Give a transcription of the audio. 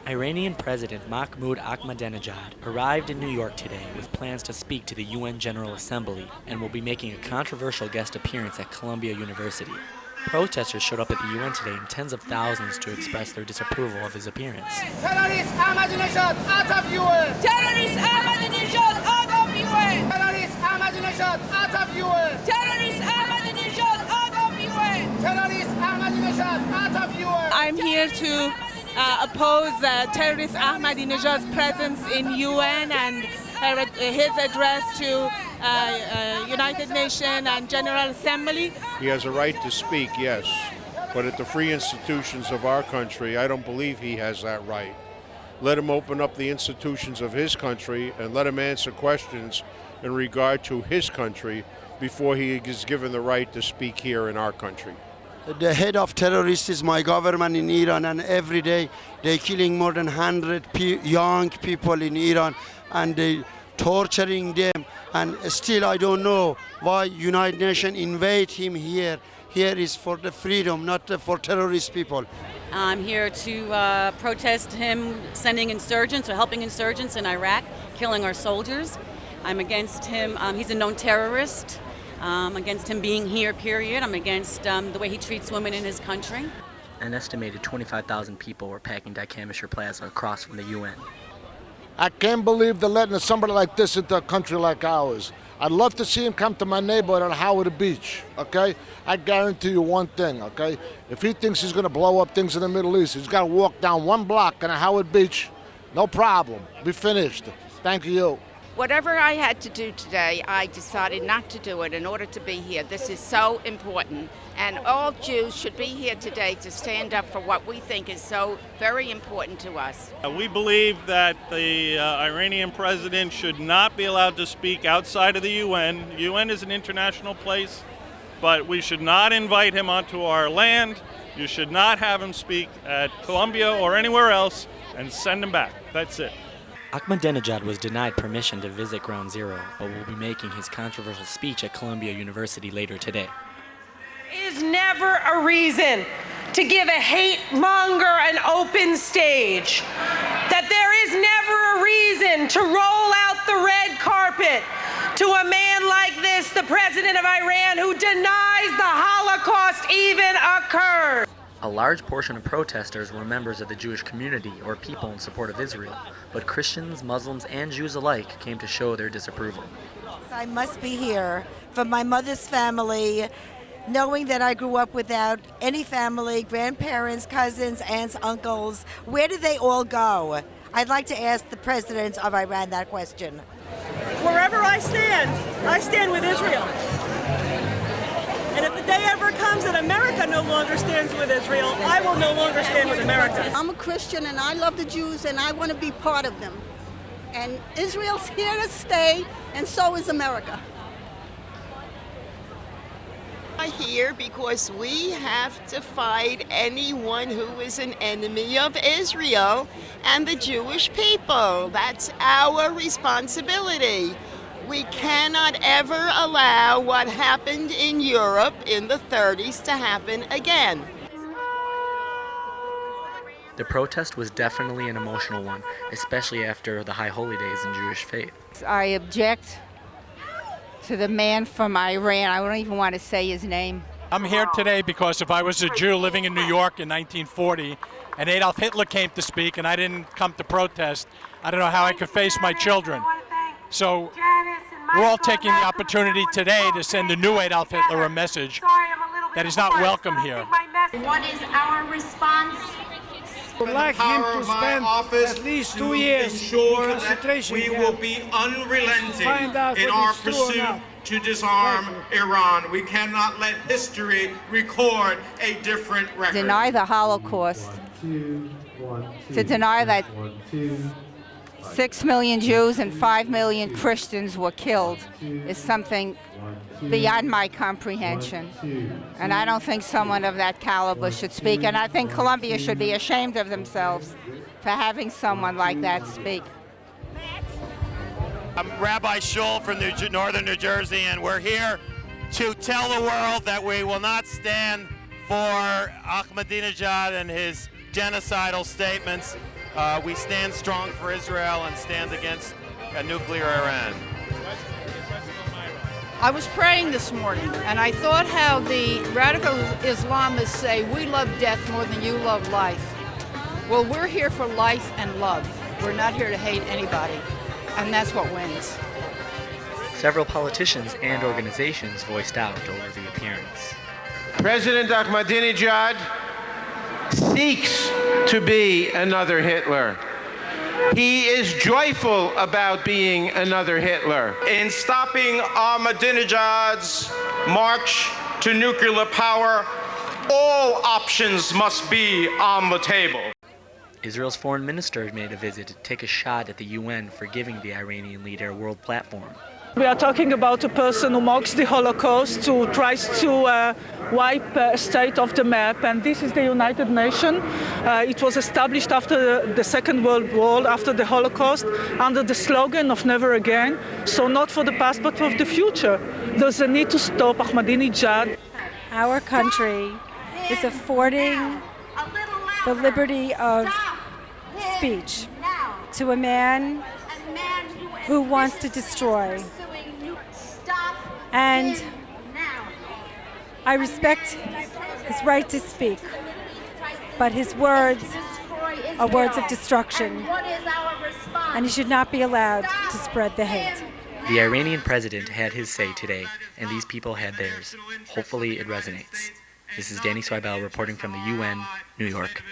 Iranian President Mahmoud Ahmadinejad arrived in New York today with plans to speak to the UN General Assembly and will be making a controversial guest appearance at Columbia University. Protesters showed up at the UN today in tens of thousands to express their disapproval of his appearance. Terrorist Ahmadinejad out of UN! Terrorist Ahmadinejad out of UN! Terrorist Ahmadinejad out of UN! Terrorist Ahmadinejad out of UN! Terrorist Ahmadinejad out of UN! I'm here to oppose terrorist Ahmadinejad's presence in UN and his address to United Nations and General Assembly. He has a right to speak, yes, but at the free institutions of our country, I don't believe he has that right. Let him open up the institutions of his country and let him answer questions in regard to his country before he is given the right to speak here in our country. The head of terrorists is my government in Iran, and every day they're killing more than 100 young people in Iran, and they torturing them. And still I don't know why United Nations invade him here. Here is for the freedom, not for terrorist people. I'm here to protest him sending insurgents or helping insurgents in Iraq, killing our soldiers. I'm against him. He's a known terrorist. Against him being here, period. I'm against the way he treats women in his country. An estimated 25,000 people were packing Daikamishar Plaza across from the UN. I can't believe they're letting somebody like this into a country like ours. I'd love to see him come to my neighborhood on Howard Beach, okay? I guarantee you one thing, okay? If he thinks he's going to blow up things in the Middle East, he's got to walk down one block on Howard Beach. No problem. Be finished. Thank you. Whatever I had to do today, I decided not to do it in order to be here. This is so important, and all Jews should be here today to stand up for what we think is so very important to us. We believe that the Iranian president should not be allowed to speak outside of the UN. The UN is an international place, but we should not invite him onto our land. You should not have him speak at Columbia or anywhere else, and send him back. That's it. Ahmadinejad was denied permission to visit Ground Zero, but will be making his controversial speech at Columbia University later today. It is never a reason to give a hate monger an open stage. That there is never a reason to roll out the red carpet to a man like this, the president of Iran, who denies the Holocaust even occurred. A large portion of protesters were members of the Jewish community or people in support of Israel, but Christians, Muslims, and Jews alike came to show their disapproval. I must be here for my mother's family, knowing that I grew up without any family, grandparents, cousins, aunts, uncles. Where did they all go? I'd like to ask the president of Iran that question. Wherever I stand with Israel. And if the day ever comes that America no longer stands with Israel, I will no longer stand with America. I'm a Christian and I love the Jews and I want to be part of them. And Israel's here to stay, and so is America. I'm here because we have to fight anyone who is an enemy of Israel and the Jewish people. That's our responsibility. We cannot ever allow what happened in Europe in the 30s to happen again. The protest was definitely an emotional one, especially after the High Holy Days in Jewish faith. I object to the man from Iran. I don't even want to say his name. I'm here today because if I was a Jew living in New York in 1940 and Adolf Hitler came to speak and I didn't come to protest, I don't know how I could face my children. So we're all taking the opportunity today to send a new Adolf Hitler a message that is not welcome here. What is our response? I would like him to spend at least 2 years in concentration camp. We will be unrelenting in our pursuit to disarm Iran. We cannot let history record a different record. Deny the Holocaust, to deny that 6 million Jews and 5 million Christians were killed is something beyond my comprehension. And I don't think someone of that caliber should speak. And I think Columbia should be ashamed of themselves for having someone like that speak. I'm Rabbi Shul from northern New Jersey, and we're here to tell the world that we will not stand for Ahmadinejad and his genocidal statements. we stand strong for Israel and stand against a nuclear Iran. I was praying this morning, and I thought how the radical Islamists say, we love death more than you love life. Well, we're here for life and love. We're not here to hate anybody, and that's what wins. Several politicians and organizations voiced out over the appearance. President Ahmadinejad seeks to be another Hitler. He is joyful about being another Hitler. In stopping Ahmadinejad's march to nuclear power, all options must be on the table. Israel's foreign minister made a visit to take a shot at the UN for giving the Iranian leader a world platform. We are talking about a person who mocks the Holocaust, who tries to wipe a state off the map, and this is the United Nations. It was established after the Second World War, after the Holocaust, under the slogan of never again. So not for the past, but for the future. There's a need to stop Ahmadinejad. Our country is affording the liberty of speech to a man who wants to destroy. And I respect his right to speak, but his words are words of destruction, and he should not be allowed to spread the hate. The Iranian president had his say today, and these people had theirs. Hopefully it resonates. This is Danny Swibel reporting from the UN, New York.